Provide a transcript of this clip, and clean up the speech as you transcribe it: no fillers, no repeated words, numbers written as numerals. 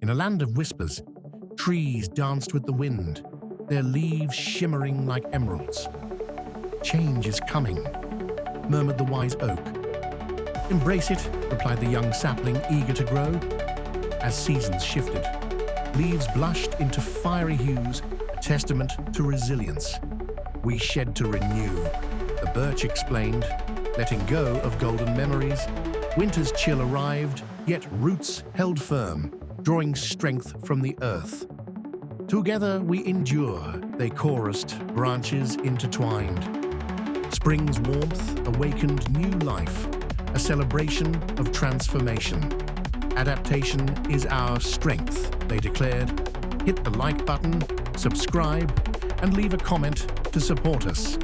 In a land of whispers, trees danced with the wind, their leaves shimmering like emeralds. "Change is coming," murmured the wise oak. "Embrace it," replied the young sapling, eager to grow. As seasons shifted, leaves blushed into fiery hues, a testament to resilience. "We shed to renew," the birch explained, letting go of golden memories. Winter's chill arrived, yet roots held firm, drawing strength from the earth. "Together we endure," they chorused, branches intertwined. Spring's warmth awakened new life, a celebration of transformation. "Adaptation is our strength," they declared. Hit the like button, subscribe, and leave a comment to support us.